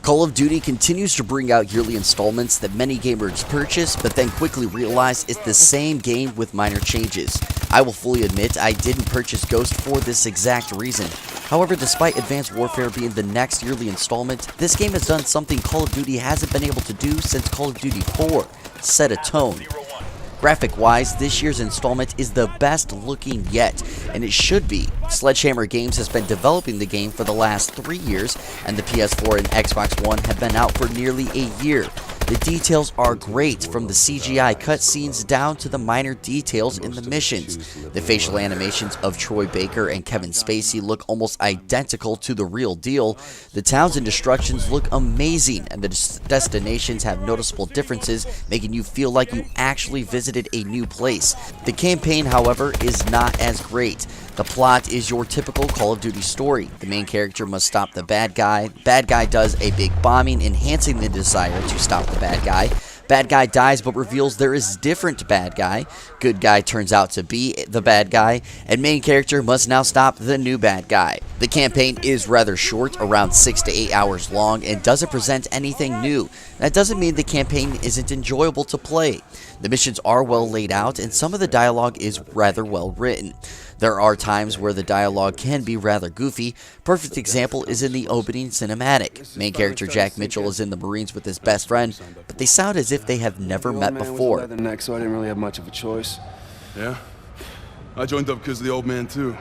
Call of Duty continues to bring out yearly installments that many gamers purchase, but then quickly realize it's the same game with minor changes. I will fully admit I didn't purchase Ghost for this exact reason. However, despite Advanced Warfare being the next yearly installment, this game has done something Call of Duty hasn't been able to do since Call of Duty 4, set a tone. Graphic-wise, this year's installment is the best looking yet, and it should be. Sledgehammer Games has been developing the game for the last 3 years, and the PS4 and Xbox One have been out for nearly a year. The details are great, from the CGI cutscenes down to the minor details in the missions. The facial animations of Troy Baker and Kevin Spacey look almost identical to the real deal. The towns and destructions look amazing, and the destinations have noticeable differences, making you feel like you actually visited a new place. The campaign, however, is not as great. The plot is your typical Call of Duty story. The main character must stop the bad guy. Bad guy does a big bombing, enhancing the desire to stop the bad guy. Bad guy dies but reveals there is different bad guy. Good guy turns out to be the bad guy, and main character must now stop the new bad guy. The campaign is rather short, around 6 to 8 hours long, and doesn't present anything new. That doesn't mean the campaign isn't enjoyable to play. The missions are well laid out, and some of the dialogue is rather well written. There are times where the dialogue can be rather goofy. Perfect example is in the opening cinematic. Main character Jack Mitchell is in the Marines with his best friend, but they sound as if they have never met before. So I didn't really have much of a choice. Yeah? I joined up because of the old man too.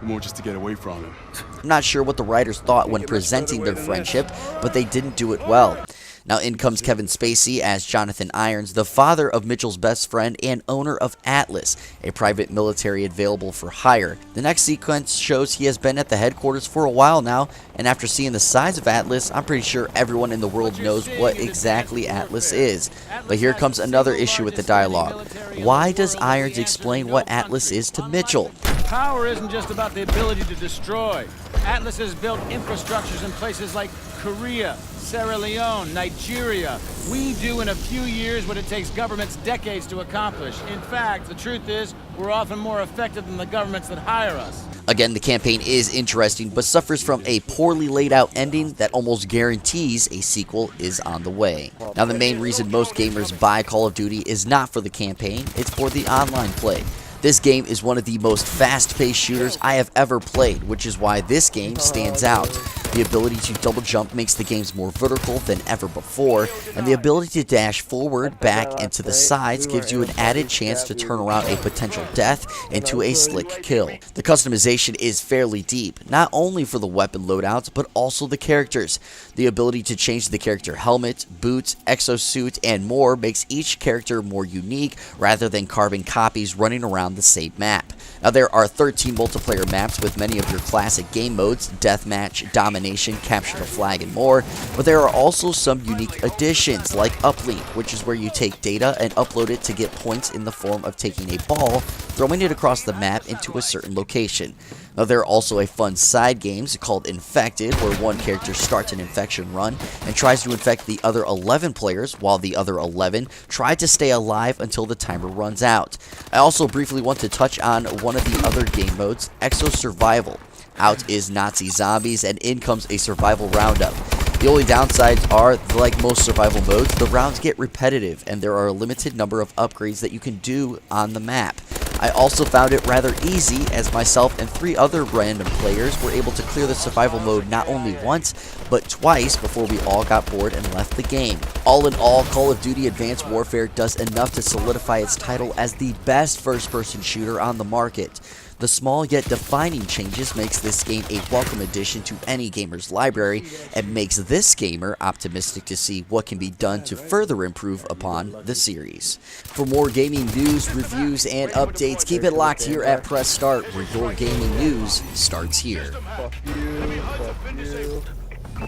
More just to get away from him. I'm not sure what the writers thought when presenting their friendship, but they didn't do it well. Now in comes Kevin Spacey as Jonathan Irons, the father of Mitchell's best friend and owner of Atlas, a private military available for hire. The next sequence shows he has been at the headquarters for a while now, and after seeing the size of Atlas, I'm pretty sure everyone in the world knows what exactly Atlas is. But here comes another issue with the dialogue. Why does Irons explain what Atlas is to Mitchell? Power isn't just about the ability to destroy. Atlas has built infrastructures in places like Korea, Sierra Leone, Nigeria. We do in a few years what it takes governments decades to accomplish. In fact, the truth is, we're often more effective than the governments that hire us. Again, the campaign is interesting, but suffers from a poorly laid out ending that almost guarantees a sequel is on the way. Now, the main reason most gamers buy Call of Duty is not for the campaign, it's for the online play. This game is one of the most fast-paced shooters I have ever played, which is why this game stands out. The ability to double jump makes the games more vertical than ever before, and the ability to dash forward, back, and to the sides gives you an added chance to turn around a potential death into a slick kill. The customization is fairly deep, not only for the weapon loadouts, but also the characters. The ability to change the character helmet, boots, exosuit, and more makes each character more unique rather than carbon copies running around the same map. Now there are 13 multiplayer maps with many of your classic game modes, deathmatch, domination, capture the flag, and more, but there are also some unique additions like uplink, which is where you take data and upload it to get points in the form of taking a ball, throwing it across the map into a certain location. Now there are also a fun side games called Infected, where one character starts an infection run and tries to infect the other 11 players, while the other 11 try to stay alive until the timer runs out. I also briefly want to touch on one of the other game modes, Exo Survival. Out is Nazi zombies, and in comes a survival roundup. The only downsides are, like most survival modes, the rounds get repetitive, and there are a limited number of upgrades that you can do on the map. I also found it rather easy, as myself and 3 other random players were able to clear the survival mode not only once, but twice before we all got bored and left the game. All in all, Call of Duty Advanced Warfare does enough to solidify its title as the best first-person shooter on the market. The small yet defining changes makes this game a welcome addition to any gamer's library, and makes this gamer optimistic to see what can be done to further improve upon the series. For more gaming news, reviews, and updates, keep it locked here at Press Start, where your gaming news starts here. Fuck you.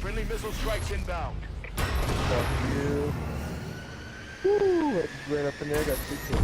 Friendly missile strikes inbound. Fuck you. Woo! Ran up in there, got 2 kills.